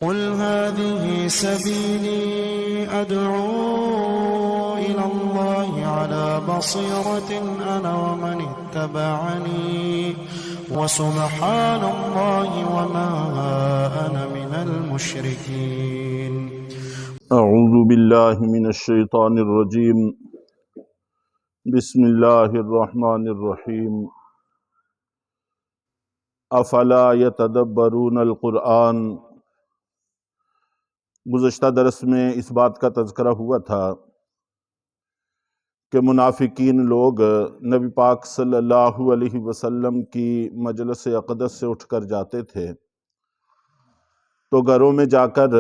قل هذه سبيلي أدعو إلى الله على بصيرة أنا ومن اتبعني وسبحان الله وما أنا من المشركين. اعوذ باللہ من الشیطان الرجیم. بسم اللہ الرحمن الرحیم. افلا یتدبرون القرآن. گزشتہ درس میں اس بات کا تذکرہ ہوا تھا کہ منافقین لوگ نبی پاک صلی اللہ علیہ وسلم کی مجلس اقدس سے اٹھ کر جاتے تھے تو گھروں میں جا کر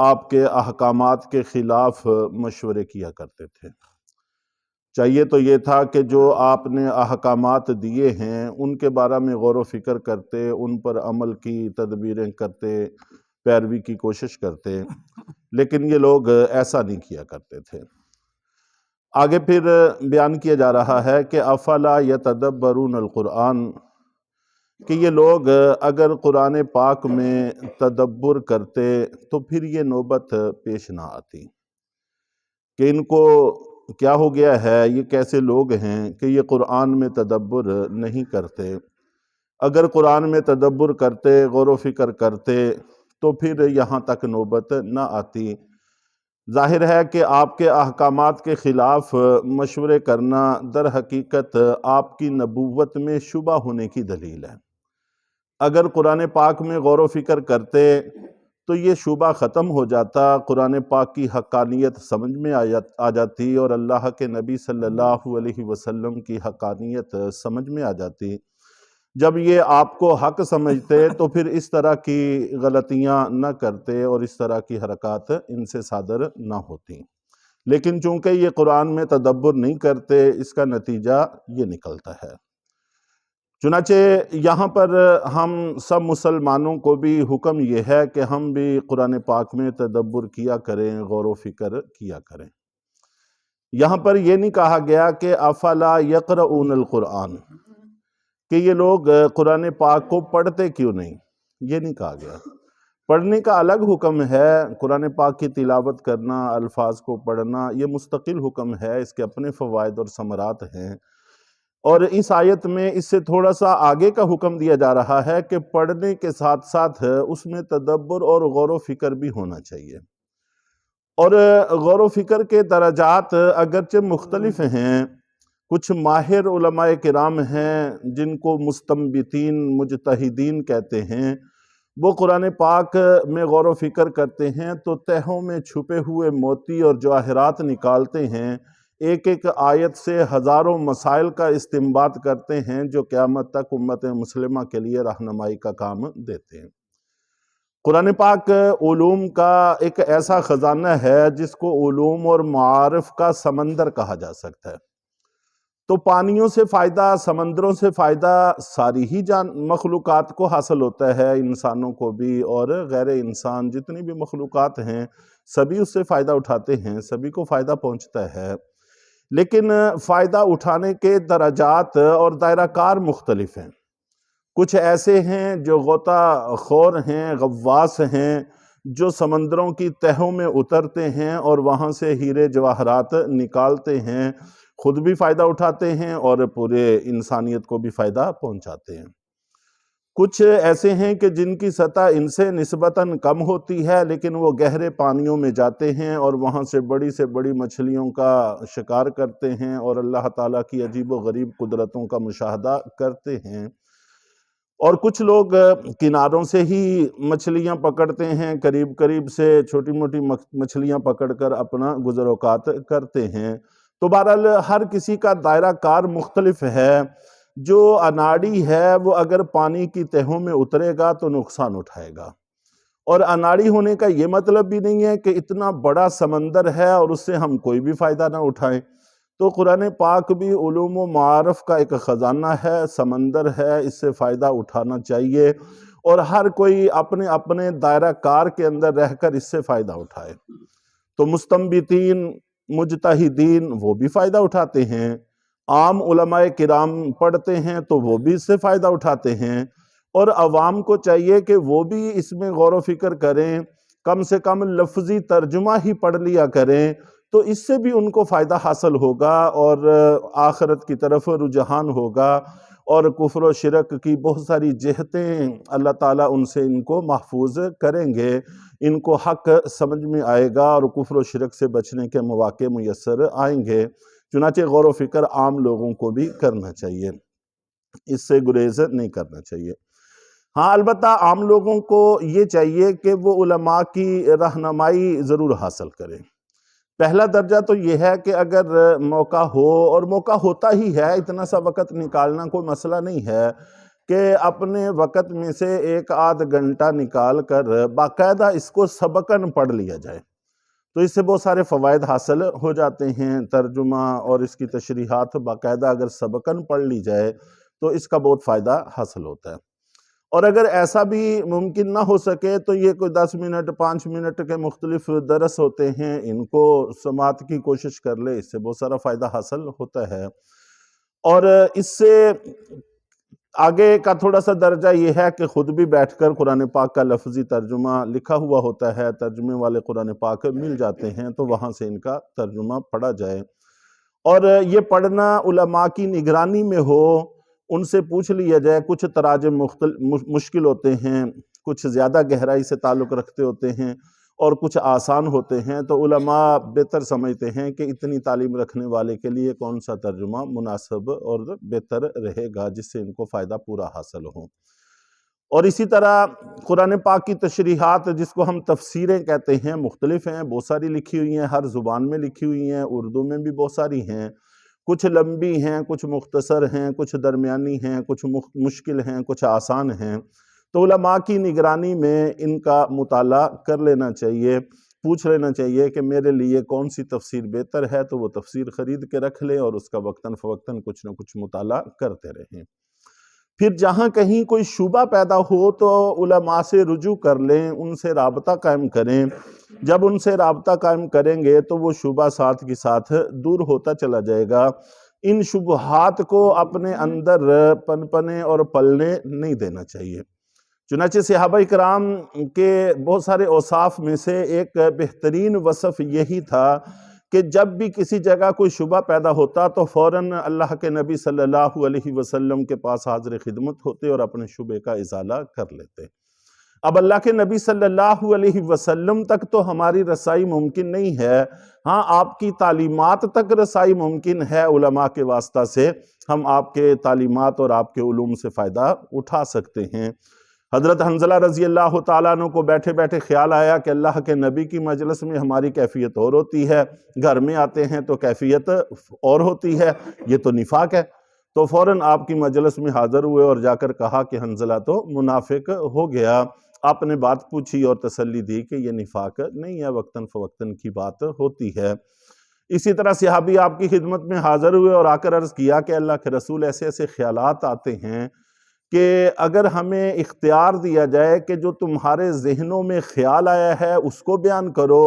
آپ کے احکامات کے خلاف مشورے کیا کرتے تھے. چاہیے تو یہ تھا کہ جو آپ نے احکامات دیے ہیں ان کے بارے میں غور و فکر کرتے، ان پر عمل کی تدبیریں کرتے، پیروی کی کوشش کرتے، لیکن یہ لوگ ایسا نہیں کیا کرتے تھے. آگے پھر بیان کیا جا رہا ہے کہ افلا یتدبرون القرآن، کہ یہ لوگ اگر قرآن پاک میں تدبر کرتے تو پھر یہ نوبت پیش نہ آتی کہ ان کو کیا ہو گیا ہے، یہ کیسے لوگ ہیں کہ یہ قرآن میں تدبر نہیں کرتے. اگر قرآن میں تدبر کرتے، غور و فکر کرتے تو پھر یہاں تک نوبت نہ آتی. ظاہر ہے کہ آپ کے احکامات کے خلاف مشورے کرنا در حقیقت آپ کی نبوت میں شبہ ہونے کی دلیل ہے. اگر قرآن پاک میں غور و فکر کرتے تو یہ شبہ ختم ہو جاتا، قرآن پاک کی حقانیت سمجھ میں آ جاتی اور اللہ کے نبی صلی اللہ علیہ وسلم کی حقانیت سمجھ میں آ جاتی. جب یہ آپ کو حق سمجھتے تو پھر اس طرح کی غلطیاں نہ کرتے اور اس طرح کی حرکات ان سے صادر نہ ہوتی. لیکن چونکہ یہ قرآن میں تدبر نہیں کرتے، اس کا نتیجہ یہ نکلتا ہے. چنانچہ یہاں پر ہم سب مسلمانوں کو بھی حکم یہ ہے کہ ہم بھی قرآن پاک میں تدبر کیا کریں، غور و فکر کیا کریں. یہاں پر یہ نہیں کہا گیا کہ افلا یقرؤون القرآن، کہ یہ لوگ قرآن پاک کو پڑھتے کیوں نہیں، یہ نہیں کہا گیا. پڑھنے کا الگ حکم ہے، قرآن پاک کی تلاوت کرنا، الفاظ کو پڑھنا، یہ مستقل حکم ہے، اس کے اپنے فوائد اور ثمرات ہیں. اور اس آیت میں اس سے تھوڑا سا آگے کا حکم دیا جا رہا ہے کہ پڑھنے کے ساتھ ساتھ اس میں تدبر اور غور و فکر بھی ہونا چاہیے. اور غور و فکر کے درجات اگرچہ مختلف ہیں. کچھ ماہر علماء کرام ہیں جن کو مستنبطین، مجتہدین کہتے ہیں، وہ قرآن پاک میں غور و فکر کرتے ہیں تو تہوں میں چھپے ہوئے موتی اور جواہرات نکالتے ہیں، ایک ایک آیت سے ہزاروں مسائل کا استنباط کرتے ہیں جو قیامت تک امت مسلمہ کے لیے رہنمائی کا کام دیتے ہیں. قرآن پاک علوم کا ایک ایسا خزانہ ہے جس کو علوم اور معارف کا سمندر کہا جا سکتا ہے. تو پانیوں سے فائدہ، سمندروں سے فائدہ ساری ہی مخلوقات کو حاصل ہوتا ہے، انسانوں کو بھی اور غیر انسان جتنی بھی مخلوقات ہیں سبھی اس سے فائدہ اٹھاتے ہیں، سبھی کو فائدہ پہنچتا ہے. لیکن فائدہ اٹھانے کے درجات اور دائرہ کار مختلف ہیں. کچھ ایسے ہیں جو غوطہ خور ہیں، غواص ہیں، جو سمندروں کی تہوں میں اترتے ہیں اور وہاں سے ہیرے جواہرات نکالتے ہیں، خود بھی فائدہ اٹھاتے ہیں اور پورے انسانیت کو بھی فائدہ پہنچاتے ہیں. کچھ ایسے ہیں کہ جن کی سطح ان سے نسبتاً کم ہوتی ہے لیکن وہ گہرے پانیوں میں جاتے ہیں اور وہاں سے بڑی مچھلیوں کا شکار کرتے ہیں اور اللہ تعالیٰ کی عجیب و غریب قدرتوں کا مشاہدہ کرتے ہیں. اور کچھ لوگ کناروں سے ہی مچھلیاں پکڑتے ہیں، قریب سے چھوٹی موٹی مچھلیاں پکڑ کر اپنا گزر اوقات کرتے ہیں. تو بہرحال ہر کسی کا دائرہ کار مختلف ہے. جو اناڑی ہے وہ اگر پانی کی تہوں میں اترے گا تو نقصان اٹھائے گا، اور اناڑی ہونے کا یہ مطلب بھی نہیں ہے کہ اتنا بڑا سمندر ہے اور اس سے ہم کوئی بھی فائدہ نہ اٹھائیں. تو قرآن پاک بھی علوم و معارف کا ایک خزانہ ہے، سمندر ہے، اس سے فائدہ اٹھانا چاہیے اور ہر کوئی اپنے اپنے دائرہ کار کے اندر رہ کر اس سے فائدہ اٹھائے. تو مستنبطین، مجتہدین وہ بھی فائدہ اٹھاتے ہیں، عام علماء کرام پڑھتے ہیں تو وہ بھی اس سے فائدہ اٹھاتے ہیں، اور عوام کو چاہیے کہ وہ بھی اس میں غور و فکر کریں کم سے کم لفظی ترجمہ ہی پڑھ لیا کریں، تو اس سے بھی ان کو فائدہ حاصل ہوگا اور آخرت کی طرف رجحان ہوگا، اور کفر و شرک کی بہت ساری جہتیں اللہ تعالیٰ ان سے ان کو محفوظ کریں گے، ان کو حق سمجھ میں آئے گا اور کفر و شرک سے بچنے کے مواقع میسر آئیں گے۔ چنانچہ غور و فکر عام لوگوں کو بھی کرنا چاہیے، اس سے گریز نہیں کرنا چاہیے۔ ہاں البتہ عام لوگوں کو یہ چاہیے کہ وہ علماء کی رہنمائی ضرور حاصل کریں۔ پہلا درجہ تو یہ ہے کہ اگر موقع ہو، اور موقع ہوتا ہی ہے، اتنا سا وقت نکالنا کوئی مسئلہ نہیں ہے، کہ اپنے وقت میں سے 1 آدھ گھنٹہ نکال کر باقاعدہ اس کو سبقاً پڑھ لیا جائے، تو اس سے بہت سارے فوائد حاصل ہو جاتے ہیں۔ ترجمہ اور اس کی تشریحات باقاعدہ اگر سبقاً پڑھ لی جائے تو اس کا بہت فائدہ حاصل ہوتا ہے۔ اور اگر ایسا بھی ممکن نہ ہو سکے تو یہ کوئی 10 منٹ 5 منٹ کے مختلف درس ہوتے ہیں، ان کو سماعت کی کوشش کر لے، اس سے بہت سارا فائدہ حاصل ہوتا ہے۔ اور اس سے آگے کا تھوڑا سا درجہ یہ ہے کہ خود بھی بیٹھ کر قرآن پاک کا لفظی ترجمہ لکھا ہوا ہوتا ہے، ترجمے والے قرآن پاک مل جاتے ہیں، تو وہاں سے ان کا ترجمہ پڑھا جائے۔ اور یہ پڑھنا علماء کی نگرانی میں ہو، ان سے پوچھ لیا جائے۔ کچھ تراجم مشکل ہوتے ہیں، کچھ زیادہ گہرائی سے تعلق رکھتے ہوتے ہیں، اور کچھ آسان ہوتے ہیں، تو علماء بہتر سمجھتے ہیں کہ اتنی تعلیم رکھنے والے کے لیے کون سا ترجمہ مناسب اور بہتر رہے گا، جس سے ان کو فائدہ پورا حاصل ہو۔ اور اسی طرح قرآن پاک کی تشریحات، جس کو ہم تفسیریں کہتے ہیں، مختلف ہیں، بہت ساری لکھی ہوئی ہیں، ہر زبان میں لکھی ہوئی ہیں، اردو میں بھی بہت ساری ہیں، کچھ لمبی ہیں، کچھ مختصر ہیں، کچھ درمیانی ہیں، کچھ مشکل ہیں، کچھ آسان ہیں۔ تو علماء کی نگرانی میں ان کا مطالعہ کر لینا چاہیے، پوچھ لینا چاہیے کہ میرے لیے کون سی تفسیر بہتر ہے، تو وہ تفسیر خرید کے رکھ لیں اور اس کا وقتاً فوقتاً کچھ نہ کچھ مطالعہ کرتے رہیں۔ پھر جہاں کہیں کوئی شبہ پیدا ہو تو علماء سے رجوع کر لیں، ان سے رابطہ قائم کریں۔ جب ان سے رابطہ قائم کریں گے تو وہ شبہ ساتھ کے ساتھ دور ہوتا چلا جائے گا۔ ان شبہات کو اپنے اندر پنپنے اور پلنے نہیں دینا چاہیے۔ چنانچہ صحابہ کرام کے بہت سارے اوصاف میں سے ایک بہترین وصف یہی تھا کہ جب بھی کسی جگہ کوئی شبہ پیدا ہوتا تو فوراً اللہ کے نبی صلی اللہ علیہ وسلم کے پاس حاضر خدمت ہوتے اور اپنے شبہ کا ازالہ کر لیتے۔ اب اللہ کے نبی صلی اللہ علیہ وسلم تک تو ہماری رسائی ممکن نہیں ہے، ہاں آپ کی تعلیمات تک رسائی ممکن ہے، علماء کے واسطہ سے ہم آپ کے تعلیمات اور آپ کے علوم سے فائدہ اٹھا سکتے ہیں۔ حضرت حنظلہ رضی اللہ تعالیٰ عنہ کو بیٹھے بیٹھے خیال آیا کہ اللہ کے نبی کی مجلس میں ہماری کیفیت اور ہوتی ہے، گھر میں آتے ہیں تو کیفیت اور ہوتی ہے، یہ تو نفاق ہے۔ تو فوراً آپ کی مجلس میں حاضر ہوئے اور جا کر کہا کہ حنظلہ تو منافق ہو گیا۔ آپ نے بات پوچھی اور تسلی دی کہ یہ نفاق نہیں ہے، وقتاً فوقتاً کی بات ہوتی ہے۔ اسی طرح صحابی آپ کی خدمت میں حاضر ہوئے اور آ کر عرض کیا کہ اللہ کے رسول ایسے ایسے خیالات آتے ہیں کہ اگر ہمیں اختیار دیا جائے کہ جو تمہارے ذہنوں میں خیال آیا ہے اس کو بیان کرو،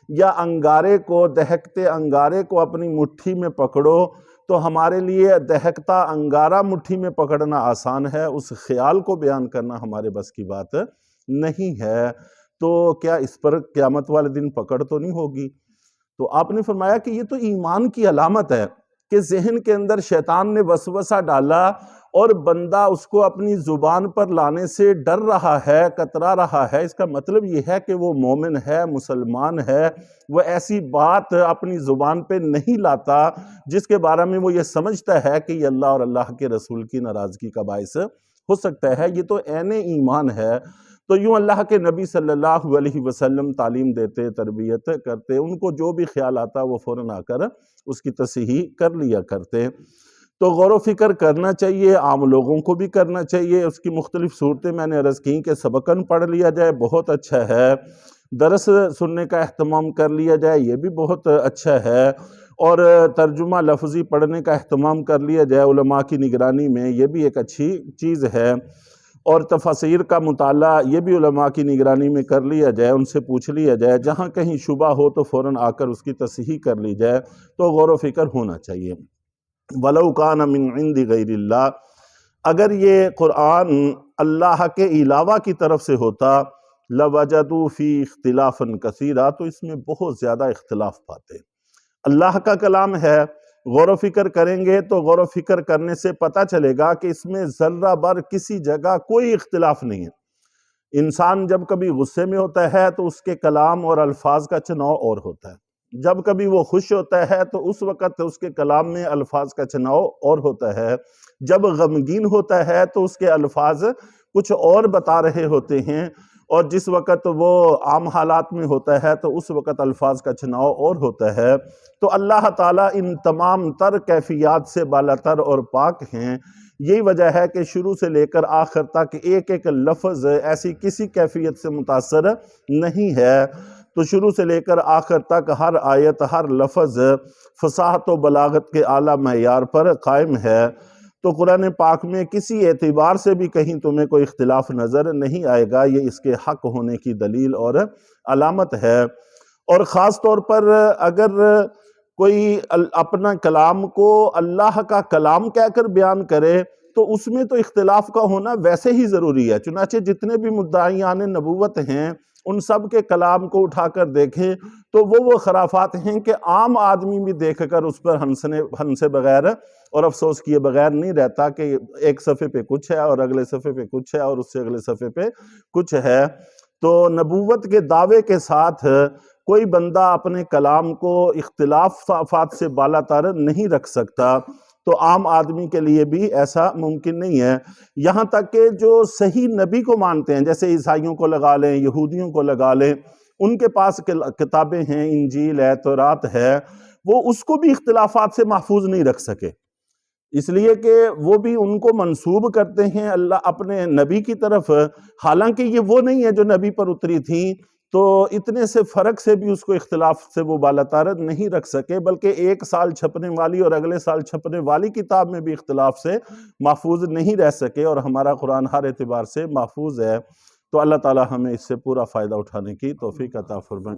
یا انگارے کو، دہکتے انگارے کو اپنی مٹھی میں پکڑو، تو ہمارے لیے دہکتا انگارہ مٹھی میں پکڑنا آسان ہے، اس خیال کو بیان کرنا ہمارے بس کی بات نہیں ہے، تو کیا اس پر قیامت والے دن پکڑ تو نہیں ہوگی؟ تو آپ نے فرمایا کہ یہ تو ایمان کی علامت ہے کہ ذہن کے اندر شیطان نے وسوسہ ڈالا اور بندہ اس کو اپنی زبان پر لانے سے ڈر رہا ہے، کترا رہا ہے، اس کا مطلب یہ ہے کہ وہ مومن ہے، مسلمان ہے، وہ ایسی بات اپنی زبان پہ نہیں لاتا جس کے بارے میں وہ یہ سمجھتا ہے کہ یہ اللہ اور اللہ کے رسول کی ناراضگی کا باعث ہو سکتا ہے۔ یہ تو عین ایمان ہے۔ تو یوں اللہ کے نبی صلی اللہ علیہ وسلم تعلیم دیتے، تربیت کرتے، ان کو جو بھی خیال آتا وہ فوراً آ کر اس کی تصحیح کر لیا کرتے۔ تو غور و فکر کرنا چاہیے، عام لوگوں کو بھی کرنا چاہیے۔ اس کی مختلف صورتیں میں نے عرض کی کہ سبقاً پڑھ لیا جائے، بہت اچھا ہے، درس سننے کا اہتمام کر لیا جائے، یہ بھی بہت اچھا ہے، اور ترجمہ لفظی پڑھنے کا اہتمام کر لیا جائے علماء کی نگرانی میں، یہ بھی ایک اچھی چیز ہے، اور تفاسیر کا مطالعہ یہ بھی علماء کی نگرانی میں کر لیا جائے، ان سے پوچھ لیا جائے، جہاں کہیں شبہ ہو تو فوراً آ کر اس کی تصحیح کر لی جائے، تو غور و فکر ہونا چاہیے۔ وَلَوْ كَانَ مِنْ عِنْدِ غَيْرِ اللَّهِ، اگر یہ قرآن اللہ کے علاوہ کی طرف سے ہوتا، لَوَجَدُوا فِي اخْتِلَافًا كَثِيرًا، تو اس میں بہت زیادہ اختلاف پاتے ہیں۔ اللہ کا کلام ہے، غور و فکر کریں گے تو غور و فکر کرنے سے پتہ چلے گا کہ اس میں ذرہ بر کسی جگہ کوئی اختلاف نہیں ہے۔ انسان جب کبھی غصے میں ہوتا ہے تو اس کے کلام اور الفاظ کا چناؤ اور ہوتا ہے، جب کبھی وہ خوش ہوتا ہے تو اس وقت اس کے کلام میں الفاظ کا چناؤ اور ہوتا ہے، جب غمگین ہوتا ہے تو اس کے الفاظ کچھ اور بتا رہے ہوتے ہیں، اور جس وقت وہ عام حالات میں ہوتا ہے تو اس وقت الفاظ کا چناؤ اور ہوتا ہے۔ تو اللہ تعالیٰ ان تمام تر کیفیات سے بالاتر اور پاک ہیں۔ یہی وجہ ہے کہ شروع سے لے کر آخر تک ایک ایک لفظ ایسی کسی کیفیت سے متاثر نہیں ہے، تو شروع سے لے کر آخر تک ہر آیت، ہر لفظ فصاحت و بلاغت کے اعلیٰ معیار پر قائم ہے۔ تو قرآن پاک میں کسی اعتبار سے بھی کہیں تمہیں کوئی اختلاف نظر نہیں آئے گا، یہ اس کے حق ہونے کی دلیل اور علامت ہے۔ اور خاص طور پر اگر کوئی اپنا کلام کو اللہ کا کلام کہہ کر بیان کرے تو اس میں تو اختلاف کا ہونا ویسے ہی ضروری ہے۔ چنانچہ جتنے بھی مدعیان نبوت ہیں ان سب کے کلام کو اٹھا کر دیکھیں تو وہ خرافات ہیں کہ عام آدمی بھی دیکھ کر اس پر ہنسے بغیر اور افسوس کیے بغیر نہیں رہتا کہ ایک صفحے پہ کچھ ہے اور اگلے صفحے پہ کچھ ہے اور اس سے اگلے صفحے پہ کچھ ہے۔ تو نبوت کے دعوے کے ساتھ کوئی بندہ اپنے کلام کو اختلافات سے بالاتر نہیں رکھ سکتا، تو عام آدمی کے لیے بھی ایسا ممکن نہیں ہے۔ یہاں تک کہ جو صحیح نبی کو مانتے ہیں، جیسے عیسائیوں کو لگا لیں، یہودیوں کو لگا لیں، ان کے پاس کتابیں ہیں، انجیل ہے، تورات ہے، وہ اس کو بھی اختلافات سے محفوظ نہیں رکھ سکے، اس لیے کہ وہ بھی ان کو منسوب کرتے ہیں اللہ اپنے نبی کی طرف، حالانکہ یہ وہ نہیں ہے جو نبی پر اتری تھیں۔ تو اتنے سے فرق سے بھی اس کو اختلاف سے وہ بالاتر نہیں رکھ سکے، بلکہ ایک سال چھپنے والی اور اگلے سال چھپنے والی کتاب میں بھی اختلاف سے محفوظ نہیں رہ سکے، اور ہمارا قرآن ہر اعتبار سے محفوظ ہے۔ تو اللہ تعالی ہمیں اس سے پورا فائدہ اٹھانے کی توفیق عطا فرمائے۔